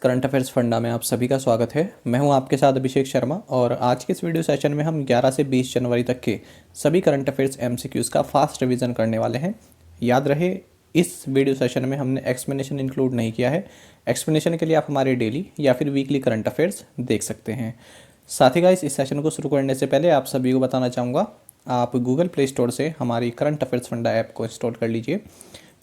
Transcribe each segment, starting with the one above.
Current affairs funda में आप सभी का स्वागत है। मैं हूं आपके साथ अभिषेक शर्मा और आज के इस वीडियो सेशन में हम 11 से 20 जनवरी तक के सभी करंट अफेयर्स एमसीक्यूज़ का फास्ट रिवीजन करने वाले हैं। याद रहे, इस वीडियो सेशन में हमने एक्सप्लेनेशन इंक्लूड नहीं किया है। एक्सप्लेनेशन के लिए आप हमारे डेली या फिर वीकली करंट अफेयर्स देख सकते हैं। साथ ही गाइस, इस सेशन को शुरू करने से पहले आप सभी को बताना चाहूँगा, आप गूगल प्ले स्टोर से हमारी करंट अफेयर्स फंडा ऐप को इंस्टॉल कर लीजिए,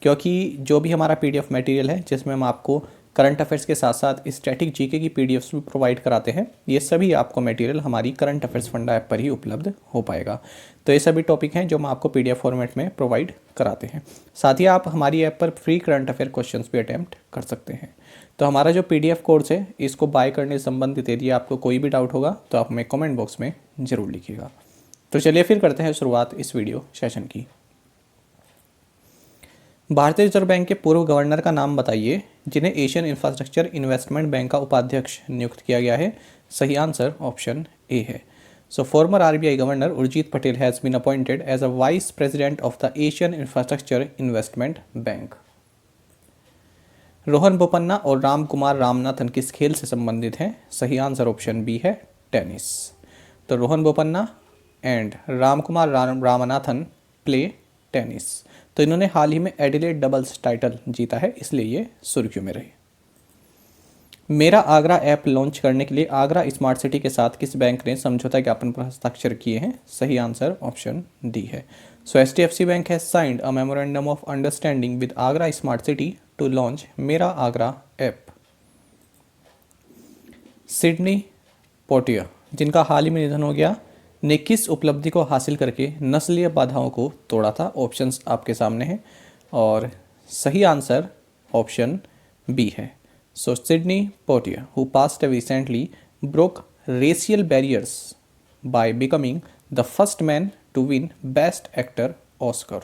क्योंकि जो भी हमारा पीडीएफ मटेरियल है जिसमें हम आपको करंट अफेयर्स के साथ साथ स्टैटिक जीके की पीडीएफ्स भी प्रोवाइड कराते हैं, ये सभी आपको मटेरियल हमारी करंट अफेयर्स फंडा ऐप पर ही उपलब्ध हो पाएगा। तो ये सभी टॉपिक हैं जो हम आपको पीडीएफ फॉर्मेट में प्रोवाइड कराते हैं। साथ ही आप हमारी ऐप पर फ्री करंट अफेयर क्वेश्चंस भी अटैम्प्ट कर सकते हैं। तो हमारा जो पीडीएफ कोर्स है, इसको बाय करने से संबंधित यदि आपको कोई भी डाउट होगा तो आप हमें कमेंट बॉक्स में ज़रूर लिखिएगा। तो चलिए फिर करते हैं शुरुआत इस वीडियो सेशन की। भारतीय रिजर्व बैंक के पूर्व गवर्नर का नाम बताइए जिन्हें एशियन इंफ्रास्ट्रक्चर इन्वेस्टमेंट बैंक का उपाध्यक्ष नियुक्त किया गया है। सही आंसर ऑप्शन ए है। So former RBI governor Urjit Patel has been appointed as a vice president of the Asian Infrastructure Investment Bank. Rohan Bopanna और राम कुमार रामनाथन किस खेल से संबंधित हैं? सही आंसर ऑप्शन बी है, टेनिस। तो Rohan Bopanna and Ram Kumar Ramanathan play tennis. तो इन्होंने हाल ही में एडिलेड डबल्स टाइटल जीता है, इसलिए ये सुर्खियों में रहे। मेरा आगरा ऐप लॉन्च करने के लिए आगरा स्मार्ट सिटी के साथ किस बैंक ने समझौता ज्ञापन पर हस्ताक्षर किए हैं? सही आंसर ऑप्शन डी है। So HDFC bank has signed a memorandum of understanding with Agra smart city to launch Mera Agra app. Sydney पोटिया, जिनका हाल ही में निधन हो गया, ने किस उपलब्धि को हासिल करके नस्लीय बाधाओं को तोड़ा था? ऑप्शंस आपके सामने हैं और सही आंसर ऑप्शन बी है। So Sidney Poitier who passed away recently broke racial barriers by becoming the first man to win best actor Oscar.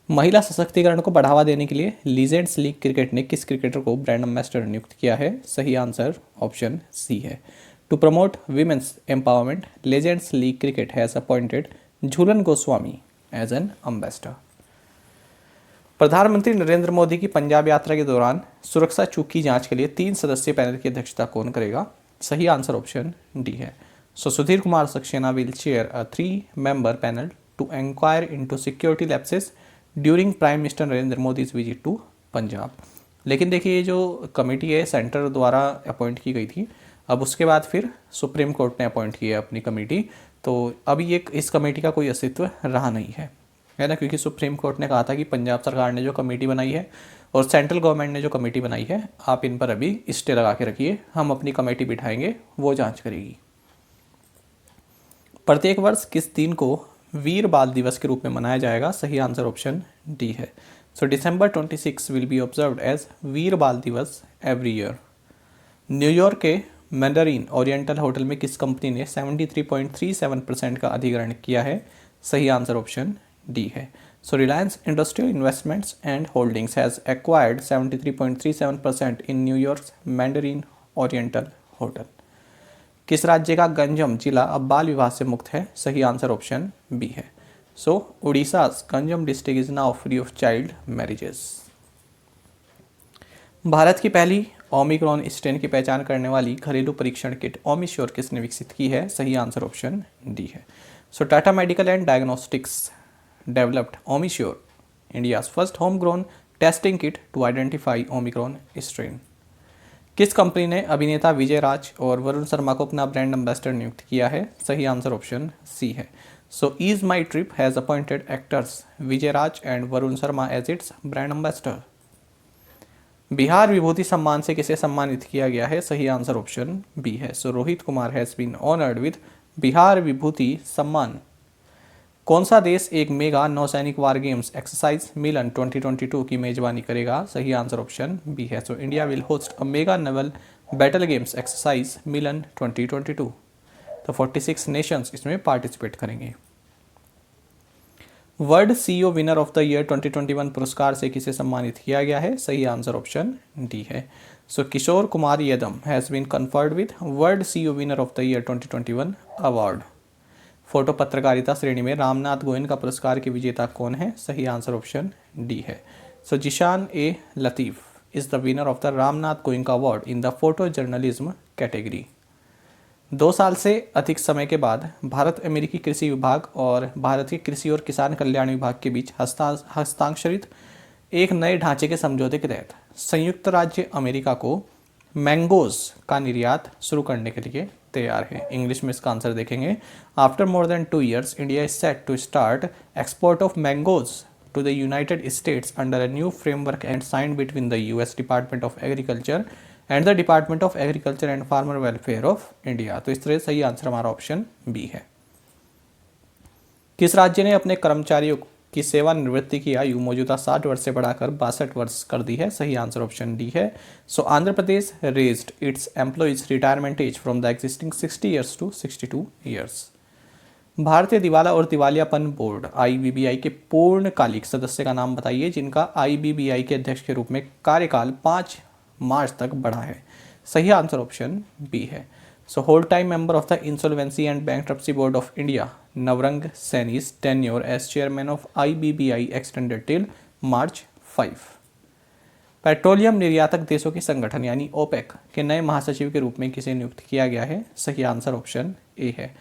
महिला सशक्तिकरण को बढ़ावा देने के लिए लीजेंड्स लीग क्रिकेट ने किस क्रिकेटर को ब्रांड एम्बेसडर नियुक्त किया है? सही आंसर ऑप्शन सी है। To promote women's empowerment, legends league cricket has appointed Jhulan Goswami as an ambassador. प्रधानमंत्री नरेंद्र मोदी की पंजाब यात्रा के दौरान सुरक्षा चूक की जांच के लिए 3 सदस्यीय पैनल की अध्यक्षता कौन करेगा? सही आंसर ऑप्शन डी है। So Sudhir Kumar Saxena will chair a 3-member panel to inquire into security lapses during prime minister Narendra Modi's visit to Punjab. लेकिन देखिए, ये जो कमेटी है सेंटर द्वारा अपॉइंट की गई थी, अब उसके बाद फिर सुप्रीम कोर्ट ने अपॉइंट की है अपनी कमेटी, तो अभी ये इस कमेटी का कोई अस्तित्व रहा नहीं है ना, क्योंकि सुप्रीम कोर्ट ने कहा था कि पंजाब सरकार ने जो कमेटी बनाई है और सेंट्रल गवर्नमेंट ने जो कमेटी बनाई है, आप इन पर अभी स्टे लगा के रखिए, हम अपनी कमेटी बिठाएंगे, वो जांच करेगी। प्रत्येक वर्ष किस दिन को वीर बाल दिवस के रूप में मनाया जाएगा? सही आंसर ऑप्शन डी है। So December 26 will be observed as Veer Bal Diwas every year. न्यूयॉर्क के मैंडरीन ओरिएंटल होटल में किस कंपनी ने 73.37% का अधिग्रहण किया है? सही आंसर ऑप्शन डी है। सो Reliance industrial investments and holdings has acquired 73.37% in New York Mandarin Oriental hotel. किस राज्य का गंजम जिला अब बाल विवाह से मुक्त है? सही आंसर ऑप्शन बी है। So Orissa Ganjam district is now free of child marriages. Bharat की पहली ओमिक्रॉन स्ट्रेन की पहचान करने वाली घरेलू परीक्षण किट ओमिश्योर किसने विकसित की है? सही आंसर ऑप्शन डी है। So Tata medical and diagnostics developed OmiSure, India's first home grown testing kit to identify Omicron strain. किस कंपनी ने अभिनेता विजय राज और वरुण शर्मा को अपना ब्रांड एम्बेसडर नियुक्त किया है? सही आंसर ऑप्शन सी है। So ease my trip has appointed actors Vijay Raaz and Varun Sharma as its brand ambassador. Bihar Vibhuti Samman से किसे सम्मानित किया गया है? सही आंसर ऑप्शन बी है। So Rohit Kumar has been honoured with Bihar Vibhuti Samman. कौन सा देश एक मेगा नौसैनिक वार गेम्स एक्सरसाइज मिलन 2022 की मेजबानी करेगा? सही आंसर ऑप्शन बी है। So India will host a mega naval battle games exercise Milan 2022। तो 46 नेशंस इसमें पार्टिसिपेट करेंगे। World CEO winner of the year 2021 पुरस्कार से किसे सम्मानित किया गया है? सही आंसर ऑप्शन डी है। So Kishore Kumar Yadav has been conferred with world CEO winner of the year 2021 award. Photo पत्रकारिता श्रेणी में रामनाथ गोयन का पुरस्कार के विजेता कौन है? सही आंसर ऑप्शन डी है। So Zishan A Latif is the winner of the Ramnath Goenka award in the photo journalism category. 2 साल से अधिक समय के बाद भारत अमेरिकी कृषि विभाग और भारत के कृषि और किसान कल्याण विभाग के बीच हस्ताक्षरित एक नए ढांचे के समझौते के तहत संयुक्त राज्य अमेरिका को मैंगोज का निर्यात शुरू करने के लिए तैयार है। इंग्लिश में इसका आंसर देखेंगे। After more than 2 years India is set to start export of mangoes to the United States under a new framework and signed between the US Department of Agriculture and the Department of Agriculture and Farmer Welfare of India। तो इस तरह सही answer हमारा option B है। किस राज्य ने अपने कर्मचारियों की सेवानिवृत्ति की आयु मौजूदा 60 वर्ष से बढ़ाकर 62 वर्ष कर दी है? सही आंसर ऑप्शन डी है। So Andhra Pradesh raised its employees retirement age from the existing 60 years to 62 years। भारतीय दिवाला और दिवालियापन बोर्ड आईबीबीआई के पूर्णकालिक सदस्य का नाम बताइए जिनका आईबीबीआई के अध्यक्ष के रूप में कार्यकाल 5 मार्च तक बढ़ा है। सही आंसर ऑप्शन बी है। So whole time member of the Insolvency and Bankruptcy Board of India Navrang Saini's tenure as chairman of IBBI extended till March 5। पेट्रोलियम निर्यातक देशों के संगठन यानी ओपेक के नए महासचिव के रूप में किसे नियुक्त किया गया है? सही आंसर ऑप्शन ए है।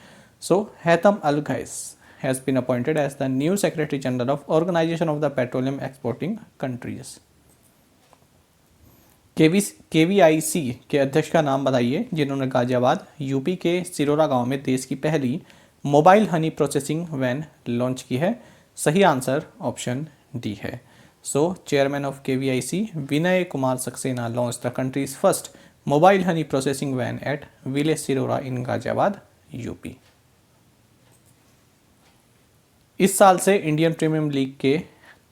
So, Haitham Al-Ghais has been appointed as the new Secretary General of Organization of the Petroleum Exporting Countries। KVIC के अध्यक्ष का नाम बताइए जिन्होंने गाजियाबाद यूपी के सिरोरा गांव में देश की पहली mobile honey processing van launch की है। सही आंसर ऑप्शन डी है। So chairman of KVIC Vinay Kumar Saxena launch the country's first mobile honey processing van at village Sirora in Ghaziabad UP. इस साल से इंडियन प्रीमियर लीग के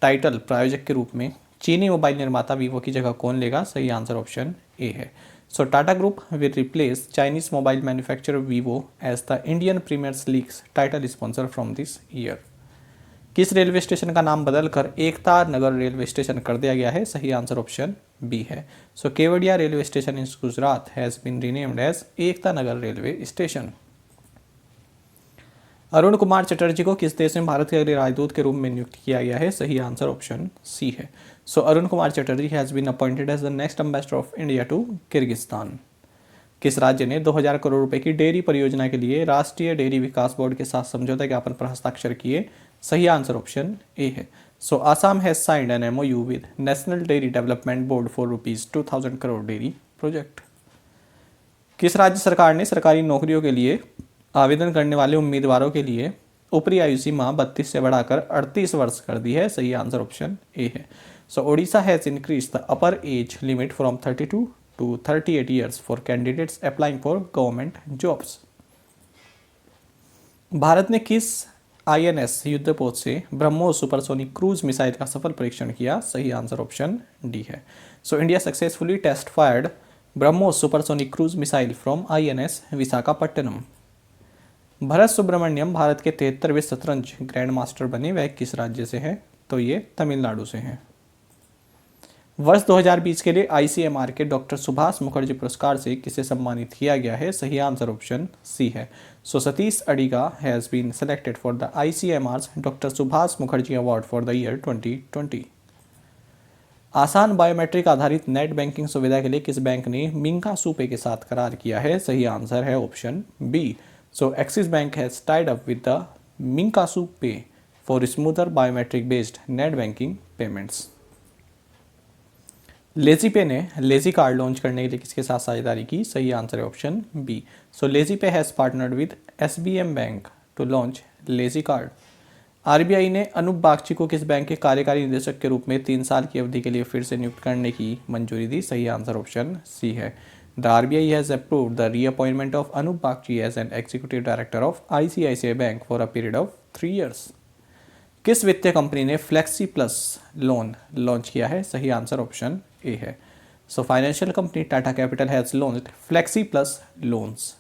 टाइटल प्रायोजक के रूप में चीनी मोबाइल निर्माता वीवो की जगह कौन लेगा? सही आंसर ऑप्शन ए है। So Tata group will replace Chinese mobile manufacturer Vivo as the Indian Premier Leagues title sponsor from this year. किस रेलवे स्टेशन का नाम बदलकर एकता नगर रेलवे स्टेशन कर दिया गया है? सही आंसर ऑप्शन बी है। So Kevadia railway station in Gujarat has been renamed as Ekta Nagar railway station. Arun Kumar Chatterjee को किस देश में भारत के अगले राजदूत के रूप में नियुक्त किया गया है? सही आंसर ऑप्शन सी है। So Arun Kumar Chatterjee has been appointed as the next ambassador of India to Kyrgyzstan. किस राज्य ने 2000 करोड़ रुपए की डेयरी परियोजना के लिए राष्ट्रीय डेयरी विकास बोर्ड के साथ समझौता ज्ञापन पर हस्ताक्षर किए? सही आंसर ऑप्शन ए है। So Assam has signed an MOU with National Dairy Development Board for ₹2000 crore dairy project. किस राज्य सरकार ने सरकारी नौकरियों के लिए आवेदन करने वाले उम्मीदवारों के लिए ऊपरी आयु सीमा 32 से बढ़ाकर 38 वर्ष कर दी है? सही आंसर ऑप्शन ए है। So Odisha has increase the upper age limit from 32 to 38 years for candidates applying for government jobs. Bharat ने किस INS युद्धपोत से ब्रह्मोस सुपरसोनिक क्रूज मिसाइल का सफल परीक्षण किया? सही आंसर ऑप्शन डी है। So India successfully test fired BrahMos supersonic cruise missile from INS Visakhapatnam. Bharat Subramaniam Bharat के 73वें शतरंज ग्रैंड मास्टर बने, वह किस राज्य से हैं? तो ये तमिलनाडु से हैं। वर्ष 2020 के लिए ICMR के डॉक्टर सुभाष मुखर्जी पुरस्कार से किसे सम्मानित किया गया है? सही आंसर ऑप्शन सी है। So Satish Adiga has been selected for the ICMR's doctor Subhash Mukherjee award for the year 2020। आसान बायोमेट्रिक आधारित नेट बैंकिंग सुविधा के लिए किस बैंक ने मिंकासू पे के साथ करार किया है? सही आंसर है option B. So Axis Bank has tied up with the Minkasu Pay for smoother biometric based net banking payments। Lazy पे ने लेजी कार्ड लॉन्च करने के लिए किसके साथ साझेदारी की? सही आंसर है option B. So LazyPay has partnered with SBM bank to launch LazyCard. RBI ने अनूप बागची को किस बैंक के कार्यकारी निदेशक के रूप में 3 साल की अवधि के लिए फिर से नियुक्त करने की मंजूरी दी? सही आंसर ऑप्शन सी है। The RBI has approved the reappointment of Anup Bagchi as an executive director of ICICI Bank for a period of 3 years। किस वित्तीय कंपनी ने फ्लेक्सी प्लस लोन लॉन्च किया है? सही आंसर ऑप्शन ए है। So financial company Tata capital has launched flexi plus loans.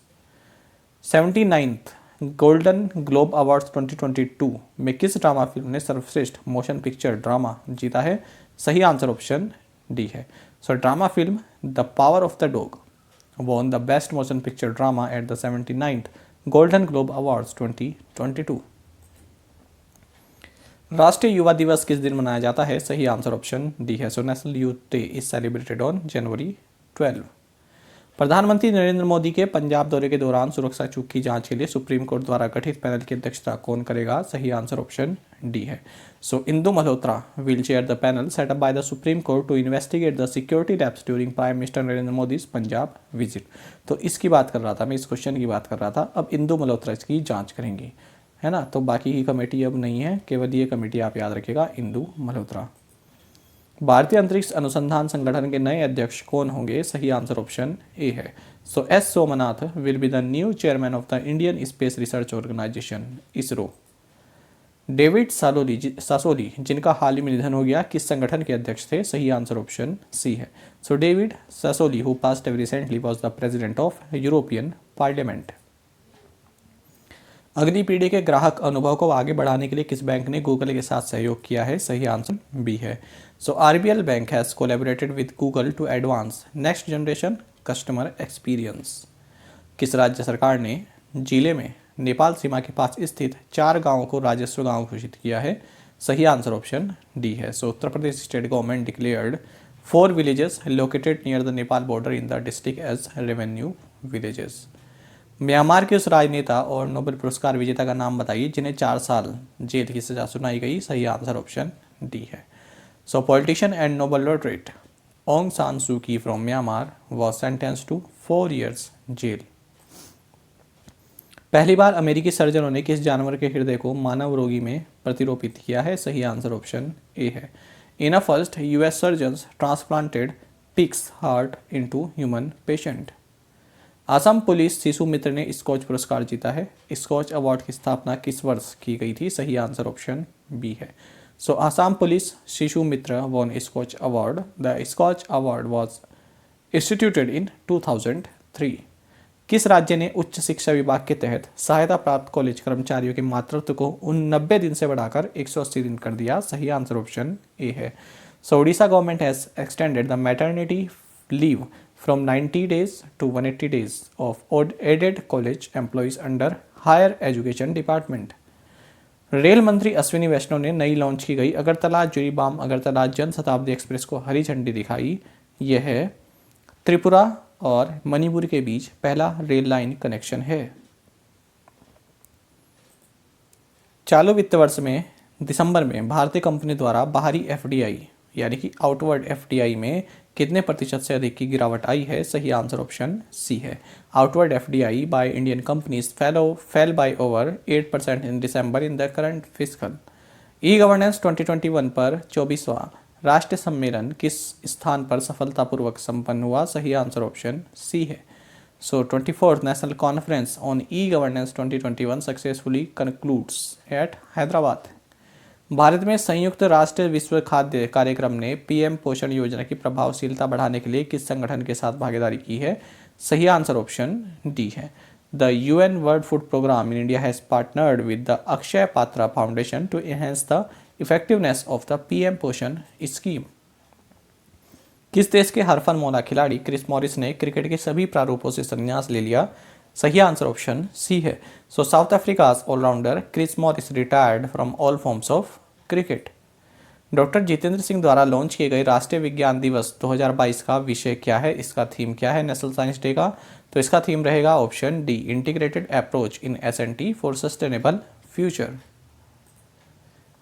79th golden globe awards 2022 में किस drama film ने सर्वश्रेष्ठ मोशन पिक्चर ड्रामा जीता है? सही आंसर ऑप्शन डी है। So drama film the power of the dog won the best motion picture drama at the 79th Golden Globe Awards 2022। राष्ट्रीय युवा दिवस किस दिन मनाया जाता है? सही आंसर ऑप्शन डी है। So national youth day is celebrated on January 12। प्रधानमंत्री नरेंद्र मोदी के पंजाब दौरे के दौरान सुरक्षा चूक की जांच के लिए सुप्रीम कोर्ट द्वारा गठित पैनल की अध्यक्षता कौन करेगा? सही आंसर ऑप्शन डी है। So Indu Malhotra will chair the panel set up by the Supreme Court to investigate the security lapse during prime minister Narendra Modi's Punjab visit. तो इसकी बात कर रहा था मैं, इस क्वेश्चन की बात कर रहा था। अब इंदु मल्होत्रा इसकी जाँच करेंगी, है ना। तो बाकी की कमेटी अब नहीं है, केवल ये कमेटी आप याद रखिएगा, इंदु मल्होत्रा। भारतीय अंतरिक्ष अनुसंधान संगठन के नए अध्यक्ष कौन होंगे? सही आंसर ऑप्शन ए है। So S Somnath will be the new chairman of the Indian Space Research Organisation ISRO. David Sassoli जिनका हाल ही में निधन हो गया, किस संगठन के अध्यक्ष थे? सही आंसर ऑप्शन सी है। So David Sassoli who passed away recently was the president of European Parliament. अगली पीढ़ी के ग्राहक अनुभव को आगे बढ़ाने के लिए किस बैंक ने गूगल के साथ सहयोग किया है? सही आंसर बी है। So RBL bank has collaborated with Google to advance next generation customer experience. किस राज्य सरकार ने जिले में नेपाल सीमा के पास स्थित 4 गांवों को राजस्व गांव घोषित किया है? सही आंसर ऑप्शन डी है। So Uttar Pradesh state government declared 4 villages located near the Nepal border in the district as revenue villages. Myanmar के उस राजनेता और नोबेल पुरस्कार विजेता का नाम बताइए जिन्हें 4 साल जेल की सजा सुनाई गई? सही आंसर ऑप्शन डी है। So politician and Nobel laureate Aung San Suu Kyi from Myanmar was sentence to 4 years jail. पहली बार अमेरिकी सर्जनों ने किस जानवर के हृदय को मानव रोगी में प्रतिरोपित किया है? सही आंसर ऑप्शन ए है। In a first US surgeons transplanted pigs heart into human patient. Assam police Shishu Mitra ने स्कॉच पुरस्कार जीता है। स्कॉच अवार्ड की स्थापना किस वर्ष की गई थी? सही आंसर ऑप्शन बी है। सो Assam police Shishu Mitra won Skoch award. The Skoch award was instituted in 2003। किस राज्य ने उच्च शिक्षा विभाग के तहत सहायता प्राप्त कॉलेज कर्मचारियों के मातृत्व को 90 दिन से बढ़ाकर 180 दिन कर दिया? सही आंसर ऑप्शन ए है। So Odisha government has extended the maternity leave from 90 days to 180 days of aided college employees under higher education department। Rail मंत्री अश्विनी वैष्णव ने नई लॉन्च की गई अगरतला जुरीबाम अगरतला जन शताब्दी एक्सप्रेस को हरी झंडी दिखाई। यह त्रिपुरा और मणिपुर के बीच पहला रेल लाइन कनेक्शन है। चालू वित्त वर्ष में दिसंबर में भारतीय कंपनी द्वारा बाहरी एफडीआई यानी कि आउटवर्ड एफडीआई में कितने प्रतिशत से अधिक की गिरावट आई है? सही आंसर ऑप्शन सी है। Outward FDI by Indian companies fell by over 8% in December in the current fiscal. E governance 2021 पर 24वां राष्ट्रीय सम्मेलन किस स्थान पर सफलतापूर्वक संपन्न हुआ? सही आंसर ऑप्शन सी है। So 24th national conference on e governance 2021 successfully concludes at Hyderabad. भारत में संयुक्त राष्ट्र विश्व खाद्य कार्यक्रम ने पीएम पोषण योजना की प्रभावशीलता बढ़ाने के लिए किस संगठन के साथ भागीदारी की है? सही आंसर ऑप्शन डी है। The UN world food programme in India has partnered with the Akshaya Patra foundation to enhance the effectiveness of the PM Poshan scheme. किस देश के हरफनमौला खिलाड़ी क्रिस मॉरिस ने क्रिकेट के सभी प्रारूपों से संन्यास ले लिया? सही आंसर ऑप्शन सी है। So South Africa's allrounder Chris Morris retired from all forms of cricket. Doctor Jitendra Singh द्वारा लॉन्च किए गए राष्ट्रीय विज्ञान दिवस 2022 का विषय क्या है? इसका थीम क्या है नेशनल साइंस डे का? तो इसका थीम रहेगा option D integrated approach in SNT for sustainable future.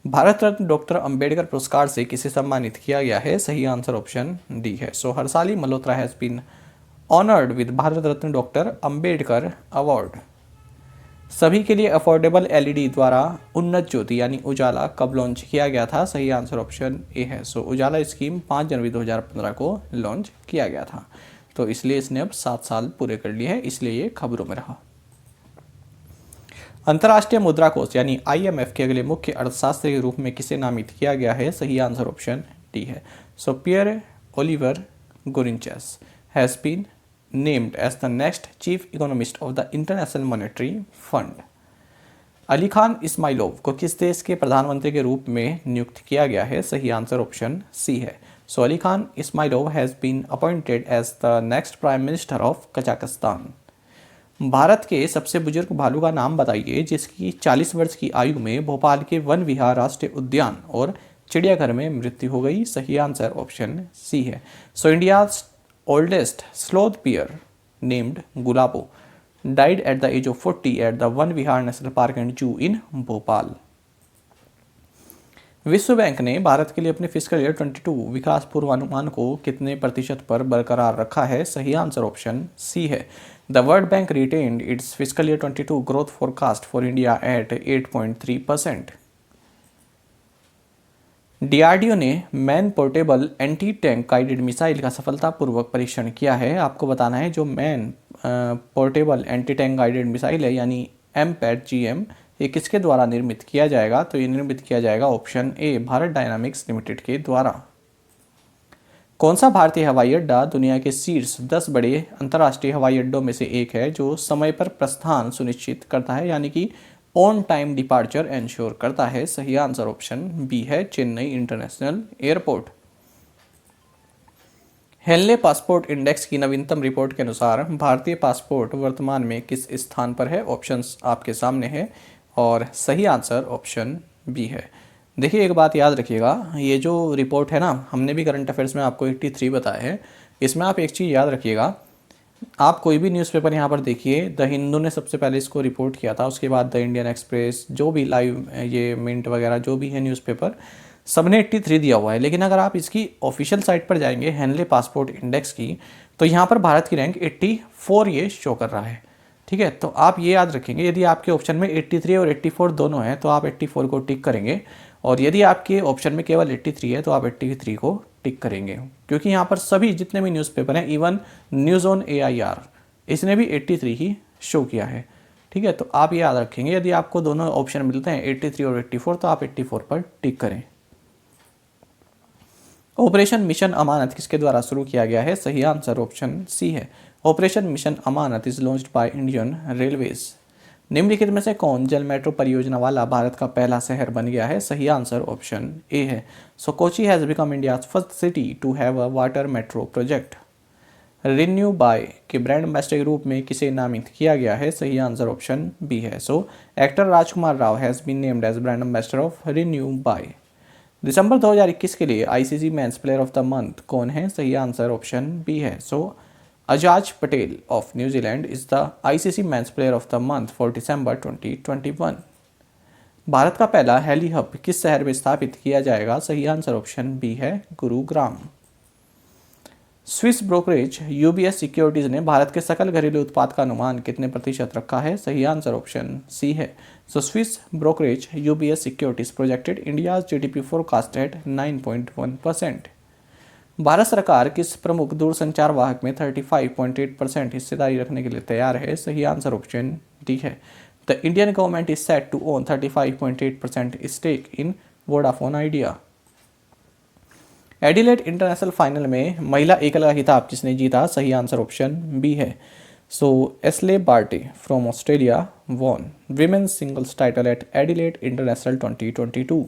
Bharat Ratna doctor Ambedkar पुरस्कार से किसे सम्मानित किया गया है? सही आंसर ऑप्शन डी है। So Harshali Malhotra has been honoured with Bharat Ratna doctor Ambedkar award. सभी के लिए अफोर्डेबल एलईडी द्वारा उन्नत ज्योति यानी उजाला कब लॉन्च किया गया था? सही आंसर ऑप्शन ए है। सो उजाला स्कीम 5 जनवरी 2015 को लॉन्च किया गया था, तो इसलिए इसने अब 7 साल पूरे कर लिए हैं, इसलिए ये खबरों में रहा। अंतर्राष्ट्रीय मुद्रा कोष यानी आईएमएफ के अगले मुख्य अर्थशास्त्री के रूप में किसे नामित किया गया है? सही आंसर ऑप्शन डी है। So Pierre Olivier Gourinchas has been named as the next chief economist of the International Monetary Fund। Alikhan Smailov को किस देश के प्रधानमंत्री के रूप में नियुक्त किया गया है? सही आंसर ऑप्शन सी है। So Alikhan Smailov has been appointed as the next prime minister of Kazakhstan. Bharat के सबसे बुजुर्ग भालू का नाम बताइए जिसकी 40 वर्ष की आयु में भोपाल के वन विहार राष्ट्रीय उद्यान और चिड़ियाघर में मृत्यु हो गई। सही आंसर ऑप्शन सी है। So India oldest sloth beer named Gulabo died at the age of 40 at the One Vihar National Park and Zoo in Bhopal. विश्व बैंक ने भारत के लिए अपने फिस्कल ईयर 22 विकास पूर्वानुमान को कितने प्रतिशत पर बरकरार रखा है। सही आंसर ऑप्शन सी है। The World Bank retained its fiscal year 22 growth forecast for India at 8.3%। DRDO ने man portable anti tank guided missile का सफलतापूर्वक परीक्षण किया है। आपको बताना है जो man portable anti tank guided missile है यानी MPAD-GM ये किसके द्वारा निर्मित किया जाएगा, तो ये निर्मित किया जाएगा option A Bharat dynamics limited के द्वारा। कौन सा भारतीय हवाई अड्डा दुनिया के शीर्ष 10 बड़े अंतर्राष्ट्रीय हवाई अड्डों में से एक है जो समय पर प्रस्थान सुनिश्चित करता है यानी कि ऑन टाइम डिपार्चर एंश्योर करता है। सही आंसर ऑप्शन बी है Chennai international airport. Henley passport index की नवीनतम रिपोर्ट के अनुसार भारतीय पासपोर्ट वर्तमान में किस स्थान पर है। ऑप्शंस आपके सामने है और सही आंसर ऑप्शन बी है। देखिए एक बात याद रखिएगा, ये जो रिपोर्ट है ना, हमने भी करंट अफेयर्स में आपको 83 बताया है। इसमें आप एक चीज़ याद रखिएगा, आप कोई भी न्यूज़पेपर यहाँ पर देखिए, द हिंदू ने सबसे पहले इसको रिपोर्ट किया था, उसके बाद द इंडियन एक्सप्रेस, जो भी लाइव ये मिंट वगैरह जो भी है न्यूज़पेपर, सबने 83 दिया हुआ है। लेकिन अगर आप इसकी ऑफिशियल साइट पर जाएंगे हेनले पासपोर्ट इंडेक्स की, तो यहाँ पर भारत की रैंक 84 ये शो कर रहा है। ठीक है, तो आप ये याद रखेंगे, यदि आपके ऑप्शन में 83 और 84 दोनों हैं तो आप 84 को टिक करेंगे, और यदि आपके ऑप्शन में केवल 83 है तो आप 83 को टिक करेंगे, क्योंकि यहाँ पर सभी जितने भी न्यूज़पेपर हैं, इवन न्यूज़ ऑन AIR इसने भी 83 ही शो किया है। ठीक है, तो आप ये याद रखेंगे, यदि आपको दोनों ऑप्शन मिलते हैं 83 और 84 तो आप 84 पर टिक करें। ऑपरेशन मिशन अमानत किसके द्वारा शुरू किया गया है। सही आंसर ऑप्शन सी है। Operation mission Amanat is launched by Indian railways. निम्नलिखित में से कौन जल मेट्रो परियोजना वाला भारत का पहला शहर बन गया है। सही आंसर ऑप्शन ए है। So Kochi has become India's first city to have a water metro project. RenewBuy brand ambassador के रूप में किसे नामित किया गया है। सही आंसर ऑप्शन बी है। So actor Rajkumar Rao has been named as brand ambassador of renew bye. दिसंबर 2021 के लिए ICC men's player of the month कौन है। सही आंसर ऑप्शन बी है। सो Ajaz Patel of New Zealand is the ICC men's player of the month for December 2021। Bharat का पहला heli hub किस शहर में स्थापित किया जाएगा। सही आंसर ऑप्शन बी है, Gurugram. Swiss brokerage UBS securities ने भारत के सकल घरेलू उत्पाद का अनुमान कितने प्रतिशत रखा है। सही आंसर ऑप्शन सी है। So Swiss brokerage UBS securities projected India's GDP forecast at 9.1%। Bharat सरकार किस प्रमुख दूरसंचार वाहक में 35.8% हिस्सेदारी रखने के लिए तैयार है। सही आंसर ऑप्शन डी है। The Indian government is set to own 35.8% stake in Vodafone Idea. Adelaide international final में महिला एकल का खिताब किसने जीता। सही आंसर ऑप्शन बी है। So Ashleigh Barty from Australia won women's singles title at Adelaide International 2022।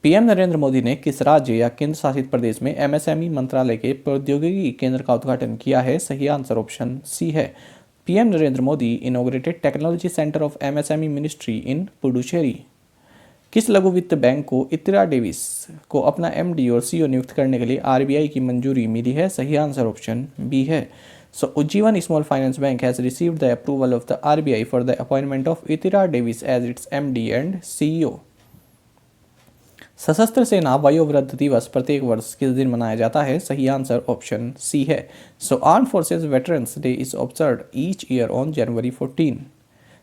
PM Narendra Modi ने किस राज्य या केंद्र शासित प्रदेश में MSME मंत्रालय के प्रौद्योगिकी केंद्र का उद्घाटन किया है। सही आंसर ऑप्शन सी है। PM Narendra Modi inaugurated technology centre of MSME ministry इन पुडुचेरी। किस लघु वित्त बैंक को इत्रा डेविस को अपना MD और CEO नियुक्त करने के लिए RBI की मंजूरी मिली है। सही आंसर ऑप्शन बी है। So Ujjivan small finance bank has received the approval of the RBI for the appointment of Ittira Davis as its MD and CEO। सशस्त्र सेना वयोवृद्ध दिवस प्रत्येक वर्ष किस दिन मनाया जाता है। सही आंसर ऑप्शन सी है। So armed forces veterans day is observed each year on January 14।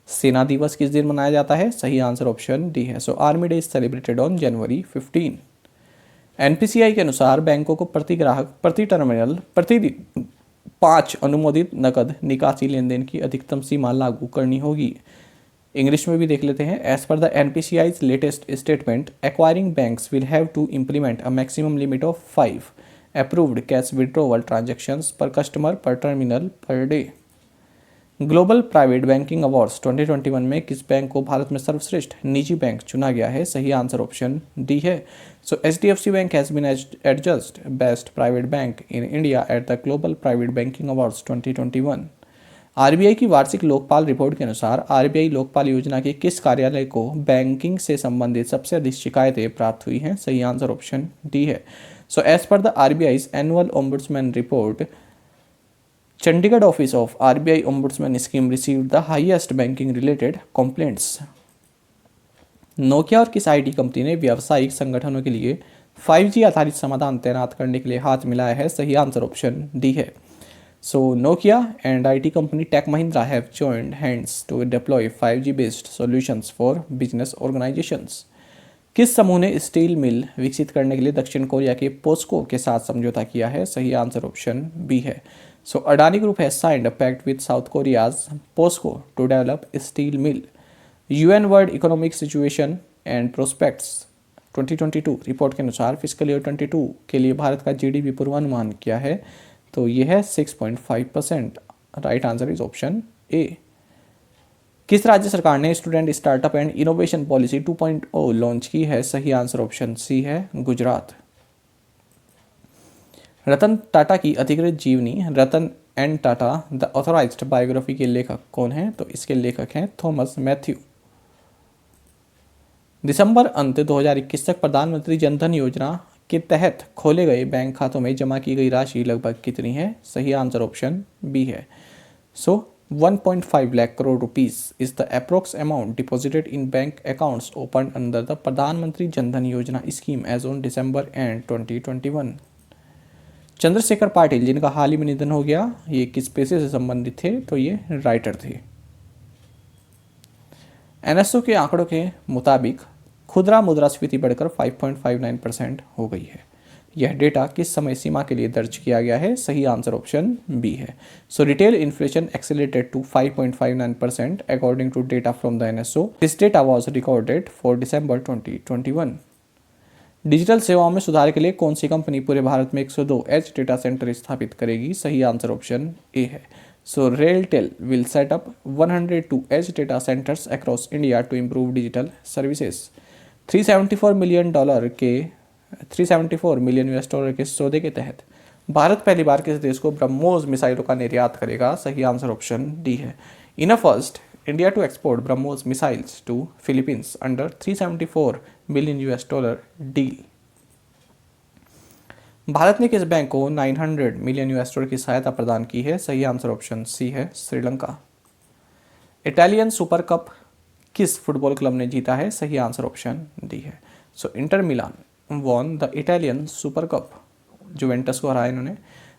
सेना दिवस किस दिन मनाया जाता है। सही आंसर ऑप्शन डी है। So army day is celebrated on January 15। NPCI के अनुसार बैंकों को प्रति ग्राहक प्रति टर्मिनल प्रतिदिन 5 अनुमोदित नकद निकासी लेन देन की अधिकतम सीमा लागू करनी होगी। इंग्लिश में भी देख लेते हैं। As per the NPCI's latest statement acquiring banks will have to implement a maximum limit of 5 approved cash withdrawal transactions per customer per terminal per day. Global private banking awards 2021 में किस bank को भारत में सर्वश्रेष्ठ निजी bank चुना गया है। सही आंसर ऑप्शन डी है। So HDFC bank has been adjudged best private bank in India at the global private banking awards 2021। RBI की वार्षिक लोकपाल रिपोर्ट के अनुसार आरबीआई लोकपाल योजना के किस कार्यालय को बैंकिंग से संबंधित सबसे अधिक शिकायतें प्राप्त हुई हैं? सही आंसर ऑप्शन डी है। So as per the RBI annual ombudsman report, Chandigarh office of RBI Ombudsman scheme received the highest banking related complaints. Nokia और किस आईटी कंपनी ने व्यावसायिक संगठनों के लिए 5G आधारित समाधान तैनात करने के लिए हाथ मिलाया है? सही आंसर ऑप्शन डी है। So Nokia and IT company Tech Mahindra have joined hands to deploy 5G based solutions for business organizations. किस समूह ने स्टील मिल विकसित करने के लिए दक्षिण कोरिया के पोस्को के साथ समझौता किया है? सही आंसर ऑप्शन बी है। So Adani Group has signed a pact with South Korea's POSCO to develop a steel mill. UN World Economic Situation and Prospects 2022 report के अनुसार फिजिकल ईयर 22 के लिए भारत का जीडीपी पूर्वानुमान क्या है? तो ये है 6.5%। Right answer is option A. किस राज्य सरकार ने student startup and innovation policy 2.0 launch की है? सही आंसर ऑप्शन सी है, गुजरात। रतन टाटा की अधिकृत जीवनी Ratan and Tata the authorised biography के लेखक कौन हैं? तो इसके लेखक हैं थॉमस मैथ्यू। दिसंबर अंत 2021 तक प्रधानमंत्री जनधन योजना के तहत खोले गए बैंक खातों में जमा की गई राशि लगभग कितनी है? सही आंसर ऑप्शन बी है। सो 1.5 lakh crore rupees is the approx amount deposited in bank accounts open under the प्रधानमंत्री जनधन योजना scheme as on December and 2021। Chandrashekhar Patil जिनका हाल ही में निधन हो गया, ये किस पेशे से संबंधित थे? तो ये राइटर थे। एनएसओ के आंकड़ों के मुताबिक खुदरा मुद्रास्फीति बढ़कर 5.59% हो गई है। यह डेटा किस समय सीमा के लिए दर्ज किया गया है? सही आंसर ऑप्शन बी है। So retail inflation accelerated to 5.59% according to data from the NSO. This data was recorded for December 2021। Digital सेवाओं में सुधार के लिए कौन सी कंपनी पूरे भारत में 102 एज डेटा सेंटर स्थापित करेगी? सही आंसर ऑप्शन ए है। So RailTel will set up 102 edge data centres across India to improve digital services. $374 million US के सौदे के तहत भारत पहली बार किस देश को ब्रह्मोस मिसाइलों का निर्यात करेगा? सही आंसर ऑप्शन डी है। In a first India to export BrahMos missiles to Philippines under $374 million deal. Bharat ने किस बैंक को 900 मिलियन US की सहायता प्रदान की है? सही आंसर ऑप्शन सी है, श्रीलंका। इटालियन सुपर कप किस फुटबॉल क्लब ने जीता है? सही आंसर ऑप्शन डी है। So Inter Milan won the Italian super cup, Juventus को हराया इन्होंने।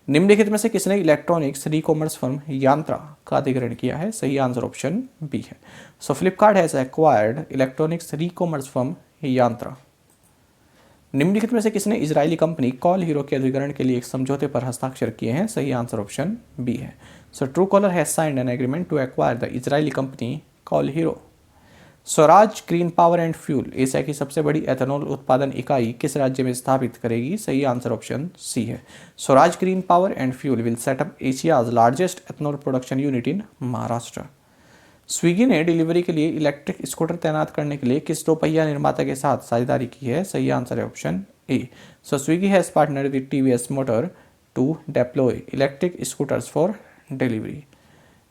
निम्नलिखित में से किसने इलेक्ट्रॉनिक्स री कॉमर्स फर्म यांत्रा का अधिग्रहण किया है? सही आंसर ऑप्शन बी है। सो फ्लिपकार्ट हैज एक्वायर्ड इलेक्ट्रॉनिक्स री कॉमर्स फर्म यांत्रा। निम्नलिखित में से किसने इजरायली कंपनी कॉल हीरो के अधिग्रहण के लिए एक समझौते पर हस्ताक्षर किए हैं? सही आंसर ऑप्शन बी है। So Truecaller has signed an agreement to acquire the Israeli company CallHero. Swaraj green power and fuel Asia की सबसे बड़ी एथेनॉल उत्पादन इकाई किस राज्य में स्थापित करेगी? सही आंसर ऑप्शन सी है। Swaraj green power and fuel will set up Asia's largest ethanol production unit in Maharashtra. Swiggy ने डिलीवरी के लिए इलेक्ट्रिक स्कूटर तैनात करने के लिए किस दो पहिया निर्माता के साथ साझेदारी की है? सही आंसर है option A. So Swiggy has partnered with TVS motor to deploy electric scooters for delivery.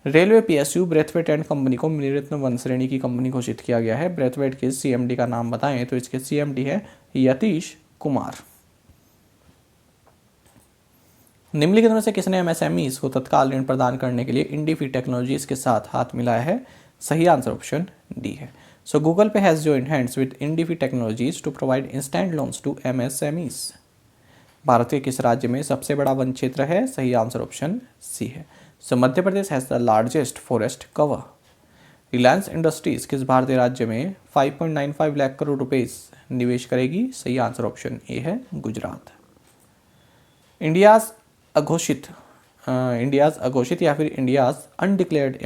Railway PSU Braithwaite and company को मिनीरत्न 1 श्रेणी की कंपनी घोषित किया गया है। ब्रेथवेट के सीएमडी का नाम बताएं तो इसके सीएमडी है यतीश कुमार। निम्नलिखित में से किसने एमएसएमईज को तत्काल ऋण प्रदान करने के लिए इंडीफी टेक्नोलॉजीज के साथ हाथ मिलाया है? सही आंसर ऑप्शन डी है। So Google Pay has joined hands with Indifi technologies to provide instant loans to MSMEs. भारत के किस राज्य में सबसे बड़ा वन क्षेत्र है? सही आंसर ऑप्शन सी है। So Madhya Pradesh has the largest forest cover. Reliance Industries किस भारतीय राज्य में 5.95 लाख करोड़ रुपए निवेश करेगी? सही आंसर ऑप्शन ए है, गुजरात। इंडियाज अघोषित या फिर India's undeclared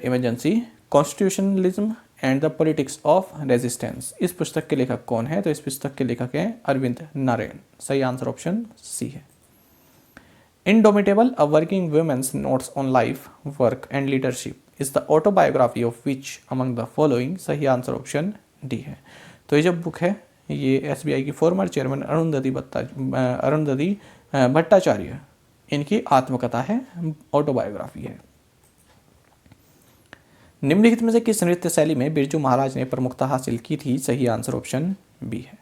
emergency constitutionalism and the politics of resistance. इस पुस्तक के लेखक कौन है? तो इस पुस्तक के लेखक हैं अरविंद नारायण। सही आंसर ऑप्शन सी है। Indomitable a working women's notes on life work and leadership is the autobiography of which among the following. सही आंसर ऑप्शन डी है। तो ये जो बुक है ये एसबीआई की फॉर्मर चेयरमैन अरुंधति भट्टाचार्य इनकी आत्मकथा है, ऑटोबायोग्राफी है। निम्नलिखित में से किस नृत्य शैली में बिरजू महाराज ने प्रमुखता हासिल की थी? सही आंसर ऑप्शन बी है।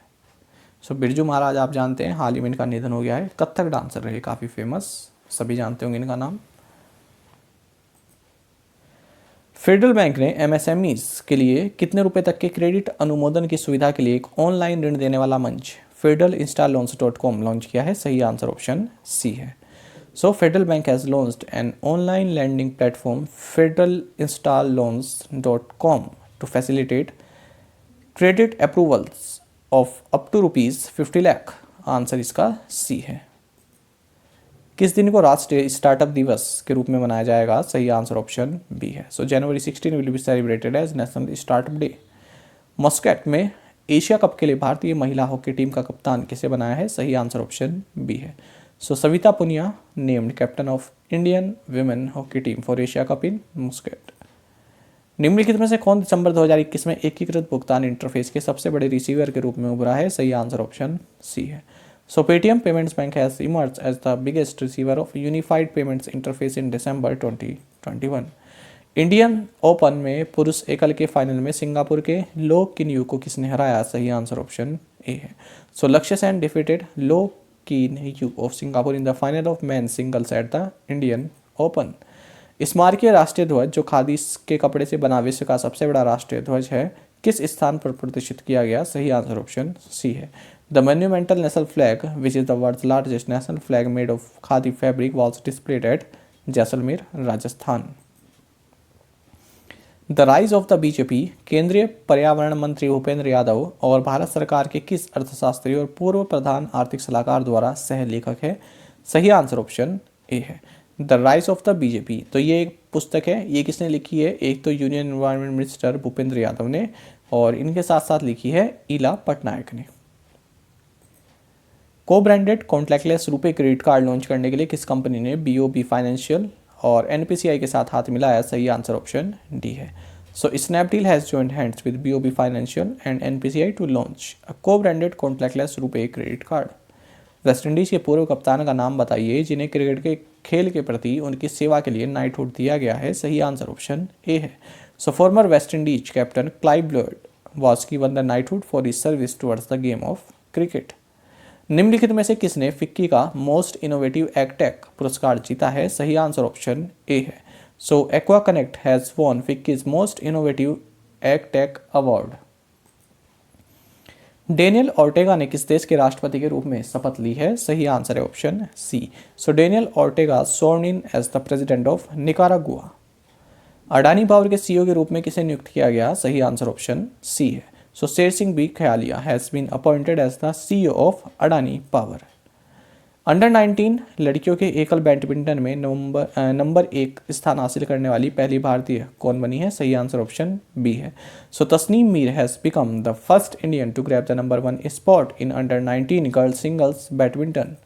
सो बिरजू महाराज आप जानते हैं हाल ही में इनका निधन हो गया है। कथक डांसर रहे, काफ़ी फेमस, सभी जानते होंगे इनका नाम। फेडरल बैंक ने एमएसएमईज के लिए कितने रुपए तक के क्रेडिट अनुमोदन की सुविधा के लिए एक ऑनलाइन ऋण देने वाला मंच federalinstalloans.com लॉन्च किया है? सही आंसर ऑप्शन सी है। So Federal bank has launched an online lending platform federalinstalloans.com to facilitate credit approvals of up to ₹50 lakh. Answer इसका सी है। किस दिन को राष्ट्रीय स्टार्टअप दिवस के रूप में मनाया जाएगा? सही आंसर ऑप्शन बी है। So January 16 will be celebrated as national startup day. Muscat में एशिया कप के लिए भारतीय महिला हॉकी टीम का कप्तान किसे बनाया है? सही आंसर ऑप्शन बी है। So Savita Punia named captain of Indian women hockey team for Asia cup in Muscat. निम्नलिखित में से कौन दिसंबर 2021 में एकीकृत भुगतान इंटरफेस के सबसे बड़े रिसीवर के रूप में उभरा है? सही आंसर ऑप्शन सी है। So Paytm payments bank has emerged as the biggest receiver of unified payments interface in December 2021। Indian open में पुरुष एकल के फाइनल में सिंगापुर के लो किन यू को किसने हराया? सही आंसर ऑप्शन ए है। सो लक्ष्य Sen defeated Loh Kean Yew of Singapore in the final of men singles at the Indian open. स्मारकीय राष्ट्रीय ध्वज जो खादी के कपड़े से बना विश्व का सबसे बड़ा राष्ट्रीय ध्वज है, किस स्थान पर प्रतिष्ठित किया गया? सही आंसर ऑप्शन सी है। The monumental national flag which is the world's largest national flag made of khadi fabric was displayed at Jaisalmer, Rajasthan. The rise of the BJP केंद्रीय पर्यावरण मंत्री भूपेंद्र यादव और भारत सरकार के किस अर्थशास्त्री और पूर्व प्रधान आर्थिक सलाहकार द्वारा सह लेखक है? सही आंसर ऑप्शन ए है। The rise of the BJP, तो ये एक पुस्तक है, ये किसने लिखी है? एक तो union environment minister Bhupendra Yadav ने, और इनके साथ साथ लिखी है ईला पटनायक ने। को branded contactless RuPay credit card launch करने के लिए किस कंपनी ने बीओबी फाइनेंशियल और एनपीसीआई के साथ हाथ मिलाया? सही आंसर ऑप्शन डी है। So Snapdeal has joined hands with BOB financial and NPCI to launch a co branded contactless RuPay credit card. West Indies के पूर्व कप्तान का नाम बताइए जिन्हें क्रिकेट के खेल के प्रति उनकी सेवा के लिए नाइटहुड दिया गया है? सही आंसर ऑप्शन ए है। So former West Indies captain Clive Lloyd was given the knighthood for his service towards the game of cricket. निम्नलिखित में से किसने फिक्की का मोस्ट इनोवेटिव एगटेक पुरस्कार जीता है? सही आंसर ऑप्शन ए है। So Aqua Connect has won FICCI's most innovative agtech award. Daniel Ortega ने किस देश के राष्ट्रपति के रूप में शपथ ली है? सही आंसर है option C. So Daniel Ortega sworn in as the president of Nicaragua. Adani power के सीईओ के रूप में किसे नियुक्त किया गया? सही आंसर ऑप्शन सी है। So Sher Singh B Khayalia has been appointed as the CEO of Adani power. Under 19 लड़कियों के एकल बैडमिंटन में नंबर 1 स्थान हासिल करने वाली पहली भारतीय कौन बनी है? सही आंसर ऑप्शन बी है। So Tasnim Mir has become the first Indian to grab the number 1 spot in under 19 girls singles badminton.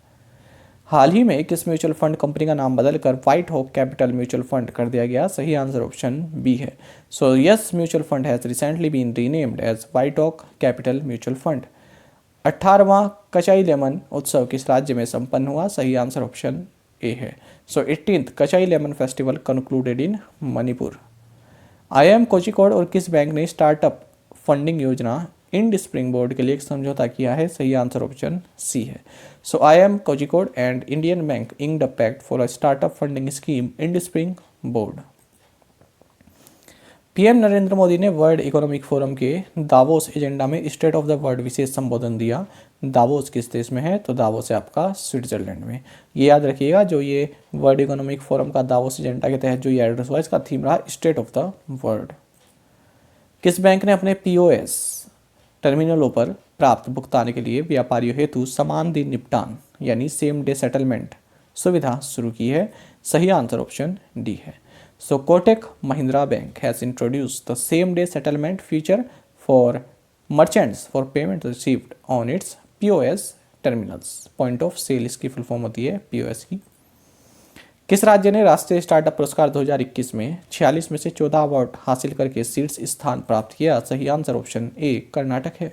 हाल ही में किस म्यूचुअल फंड कंपनी का नाम बदलकर White Hawk Capital mutual fund कर दिया गया? सही आंसर ऑप्शन बी है। So Yes mutual fund has recently been renamed as White Hawk Capital mutual fund. 18वां कचाई लेमन उत्सव किस राज्य में संपन्न हुआ? सही आंसर ऑप्शन ए है। सो 18th कचाई lemon festival concluded in Manipur. IIM Kozhikode और किस बैंक ने स्टार्टअप फंडिंग योजना इंड स्प्रिंग बोर्ड के लिए एक समझौता किया है? सही आंसर ऑप्शन सी है। So IIM Kozhikode and Indian bank inked a pact for a startup funding scheme Ind spring board. PM Narendra Modi ने वर्ल्ड इकोनॉमिक फोरम के दावोस एजेंडा में स्टेट ऑफ द वर्ल्ड विशेष संबोधन दिया। दावोस किस देश में है? तो दावोस है आपका स्विट्जरलैंड में। ये याद रखिएगा, जो ये वर्ल्ड इकोनॉमिक फोरम का दावोस एजेंडा के तहत जो ये एड्रेस हुआ, इसका थीम रहा स्टेट ऑफ द वर्ल्ड। किस बैंक ने अपने पीओएस टर्मिनलों पर प्राप्त भुगतान के लिए व्यापारियों हेतु समान दिन निपटान यानी सेम डे सेटलमेंट सुविधा शुरू की है? सही आंसर ऑप्शन डी है। So Kotak Mahindra bank has introduced the same day settlement feature for merchants for payment received on its POS terminals. Point of sale इसकी फुल फॉर्म होती है पीओएस की। किस राज्य ने राष्ट्रीय स्टार्टअप पुरस्कार 2021 में 46 में से 14 अवार्ड हासिल करके शीर्ष स्थान प्राप्त किया? सही आंसर ऑप्शन ए कर्नाटक है।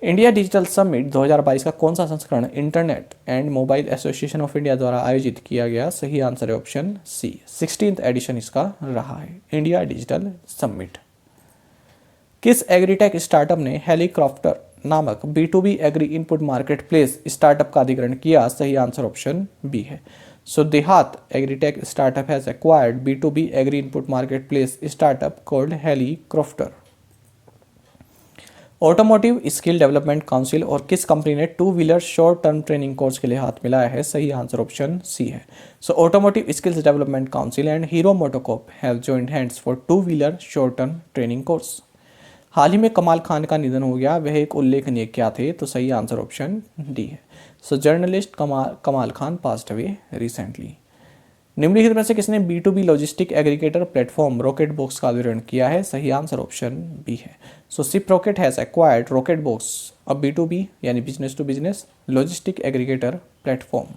इंडिया डिजिटल समिट 2022 का कौन सा संस्करण internet and mobile association of India द्वारा आयोजित किया गया? सही आंसर है ऑप्शन सी, 16th एडिशन इसका रहा है इंडिया डिजिटल समिट। किस एग्रीटेक स्टार्टअप ने हेलीकॉप्टर नामक B2B agri input marketplace startup का अधिग्रहण किया? सही आंसर ऑप्शन बी है। So Dehaat agritech startup has acquired B2B agri input marketplace startup called helicopter. Automotive skill development council और किस कंपनी ने two wheeler short term training course के लिए हाथ मिलाया है? सही आंसर ऑप्शन सी है। So automotive skills development council and Hero MotoCorp have joined hands for two wheeler short term training course. हाल ही में कमाल खान का निधन हो गया, वह एक उल्लेखनीय क्या थे? तो सही आंसर ऑप्शन डी है। सो जर्नलिस्ट कमाल खान पास्ड अवे रिसेंटली। निम्नलिखित में से किसने B2B logistic aggregator platform Rocket Box का अधिग्रहण किया है? सही आंसर ऑप्शन बी है। So Ship Rocket has acquired Rocket Box a B2B यानी business to business logistic aggregator platform.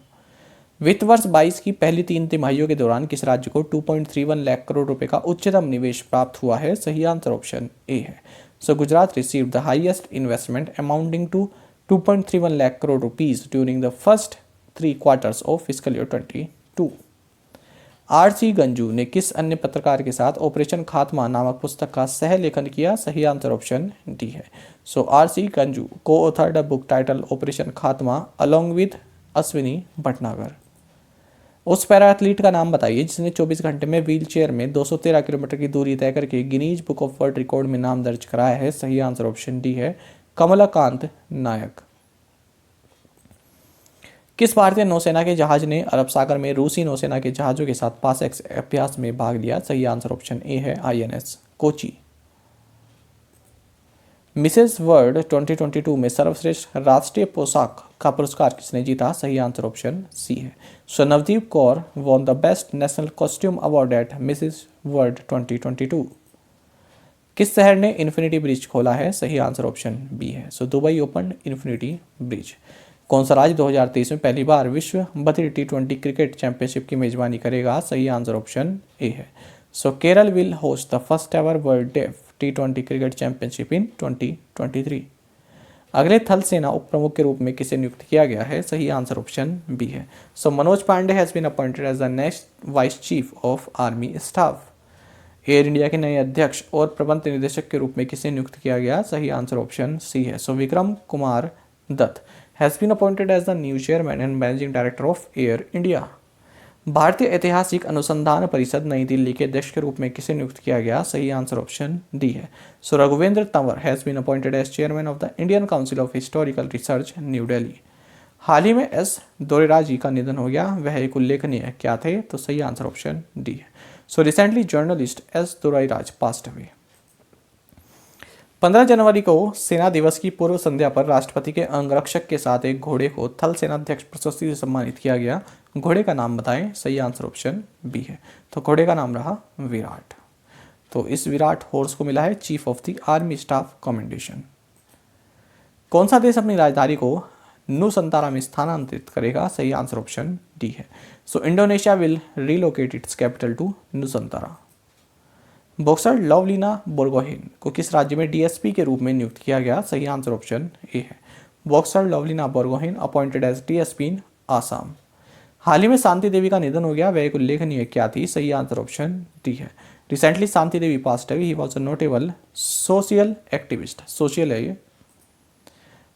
वित्त वर्ष 22 की पहली 3 तिमाहियों के दौरान किस राज्य को 2.31 लाख करोड़ रुपए का उच्चतम निवेश प्राप्त हुआ है? सही आंसर ऑप्शन ए है। So Gujarat received the highest investment amounting to 2.31 lakh crore rupees during the first 3 quarters of fiscal year 22। R.C. Ganju ने किस अन्य पत्रकार के साथ ऑपरेशन खात्मा नामक पुस्तक का सह लेखन किया? सही आंसर ऑप्शन डी है। सो R.C. गंजू को authored a book title operation खात्मा अलोंग विद अश्विनी भटनागर। उस पैरा एथलीट का नाम बताइए जिसने 24 घंटे में व्हील चेयर में 213 किलोमीटर की दूरी तय करके Guinness book of world record में नाम दर्ज कराया है? सही आंसर ऑप्शन डी है, कमलाकांत नायक। किस भारतीय नौसेना के जहाज ने अरब सागर में रूसी नौसेना के जहाजों के साथ पासएक्स अभ्यास में भाग लिया? सही आंसर ऑप्शन ए है, INS कोची। मिसेस वर्ल्ड 2022 में सर्वश्रेष्ठ राष्ट्रीय पोशाक का पुरस्कार किसने जीता? सही आंसर ऑप्शन सी है। So Navdeep Kaur won the best national costume award at Mrs World 2022। किस शहर ने इन्फिनिटी ब्रिज खोला है? सही आंसर ऑप्शन बी है। So Dubai open infinity bridge. कौन सा राज्य 2023 में पहली बार विश्व बद्री T20 क्रिकेट चैंपियनशिप की मेजबानी करेगा? सही आंसर ऑप्शन ए है। So Kerala will host the first ever world deaf T20 cricket championship in 2023। अगले थल सेना उप प्रमुख के रूप में किसे नियुक्त किया गया है? सही आंसर ऑप्शन बी है। So Manoj Pande has been appointed as the next vice chief of army staff. Air India के नए अध्यक्ष और प्रबंध निदेशक के रूप में किसे नियुक्त किया गया? सही आंसर ऑप्शन सी है। सो Vikram Kumar Dutt has been appointed as the new chairman and managing director of Air India। भारतीय ऐतिहासिक अनुसंधान परिषद नई दिल्ली के अध्यक्ष के रूप में किसे नियुक्त किया गया? सही आंसर ऑप्शन डी है। So Raghuvendra Tanwar has been appointed as chairman of the Indian Council of Historical Research New Delhi. हाल ही में एस दोरेराज जी का निधन हो गया, वह एक उल्लेखनीय क्या थे? तो सही आंसर ऑप्शन डी है। So recently journalist S Dorairaj passed away. 15 जनवरी को सेना दिवस की पूर्व संध्या पर राष्ट्रपति के अंगरक्षक के साथ एक घोड़े को थल सेनाध्यक्ष प्रशस्ति से सम्मानित किया गया। घोड़े का नाम बताएं? सही आंसर ऑप्शन बी है। तो घोड़े का नाम रहा विराट। तो इस विराट हॉर्स को मिला है chief of the army staff commendation. कौन सा देश अपनी राजधानी को नुसंतारा में स्थानांतरित करेगा? सही आंसर ऑप्शन डी है। So Indonesia will relocate its capital to Nusantara. Boxer Lovlina Borgohain को किस राज्य में DSP के रूप में नियुक्त किया गया? सही आंसर ऑप्शन ए है। Boxer Lovlina Borgohain appointed as DSP in Assam. हाल ही में शांति देवी का निधन हो गया, वह एक उल्लेखनीय क्या थी? सही आंसर ऑप्शन डी है। Recently Shanti Devi passed away, he was a notable social activist. Social है ये।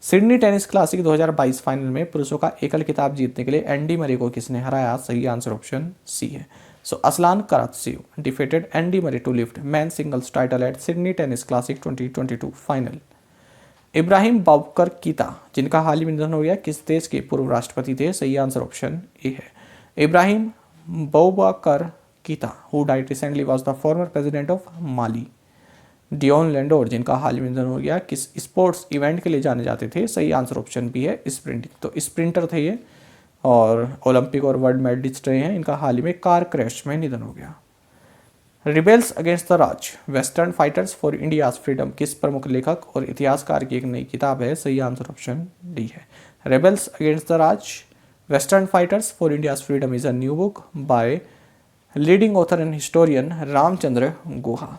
सिडनी टेनिस क्लासिक 2022 फाइनल में पुरुषों का एकल खिताब जीतने के लिए एंडी मरे को किसने हराया? सही आंसर ऑप्शन सी है। So Aslan Karatsev defeated Andy Murray to lift men singles title at Sydney tennis classic 2022 final. Ibrahim Boubacar Keita जिनका हाल ही में निधन हो गया, किस देश के पूर्व राष्ट्रपति थे? सही आंसर ऑप्शन ए है। Ibrahim Boubacar Keita who died recently was the former president of Mali. Deon Lendore जिनका हाल ही में निधन हो गया, किस स्पोर्ट्स इवेंट के लिए जाने जाते थे? सही आंसर ऑप्शन बी है, स्प्रिंटिंग। तो स्प्रिंटर थे ये और ओलंपिक और वर्ल्ड मेडलिस्ट रहे हैं। इनका हाल ही में कार क्रैश में निधन हो गया। Rebels against the Raj western fighters for India's freedom किस प्रमुख लेखक और इतिहासकार की एक नई किताब है? सही आंसर ऑप्शन डी है। Rebels against the Raj western fighters for India's freedom is a new book by leading author and historian Ramachandra Guha.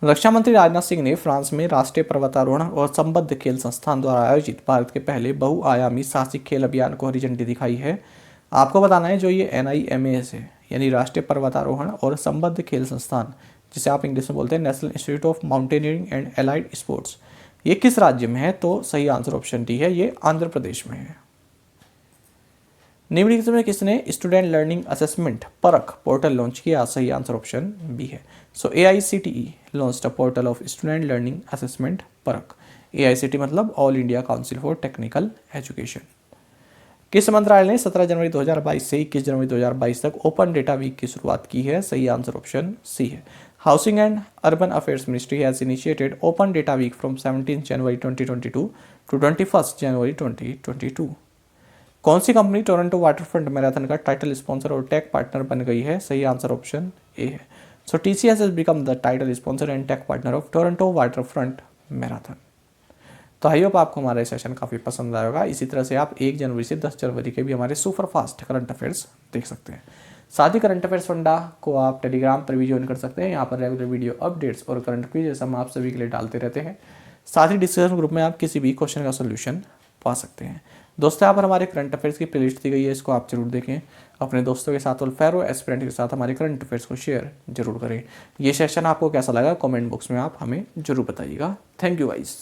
रक्षा मंत्री राजनाथ सिंह ने फ्रांस में राष्ट्रीय पर्वतारोहण और संबद्ध खेल संस्थान द्वारा आयोजित भारत के पहले बहुआयामी साहसिक खेल अभियान को हरी झंडी दिखाई है। आपको बताना है जो ये NIMAS है यानी राष्ट्रीय पर्वतारोहण और संबद्ध खेल संस्थान, जिसे आप इंग्लिश में बोलते हैं national institute of mountaineering and allied sports, ये किस राज्य में है? तो सही आंसर ऑप्शन डी है, ये आंध्र प्रदेश में है। निम्नलिखित में किसने स्टूडेंट लर्निंग असेसमेंट परख पोर्टल लॉन्च किया? सही आंसर ऑप्शन बी है। सो AICTE launched a portal of student learning assessment परख। AICTE मतलब all India council for technical education. किस मंत्रालय ने 17 जनवरी 2022 से 21 जनवरी 2022 तक ओपन डेटा वीक की शुरुआत की है? सही आंसर ऑप्शन सी है। Housing and urban affairs ministry has initiated open data week from 17 January 2022 to 21 January 2022। कौन सी कंपनी टोरंटो वाटरफ्रंट मैराथन का टाइटल स्पॉन्सर और टेक पार्टनर बन गई है? सही आंसर ऑप्शन ए है। So TCS has become the title sponsor and tech partner of Toronto waterfront marathon. तो आई होप आपको हमारा सेशन काफ़ी पसंद आएगा। इसी तरह से आप 1 जनवरी से 10 जनवरी के भी हमारे सुपर फास्ट करंट अफेयर्स देख सकते हैं। साथ ही करंट अफेयर्स फंडा को आप टेलीग्राम पर भी ज्वाइन कर सकते हैं। यहाँ पर रेगुलर वीडियो अपडेट्स और करंट क्विज़ हम आप सभी के लिए डालते रहते हैं। साथ ही डिस्कशन ग्रुप में आप किसी भी क्वेश्चन का सोल्यूशन पा सकते हैं। दोस्तों, यहाँ पर हमारे करंट अफेयर्स की प्लेलिस्ट दी गई है, इसको आप जरूर देखें। अपने दोस्तों के साथ और फेरो एस्पिरेंट के साथ हमारे करंट अफेयर्स को शेयर जरूर करें। ये सेशन आपको कैसा लगा कमेंट बॉक्स में आप हमें जरूर बताइएगा। Thank you guys.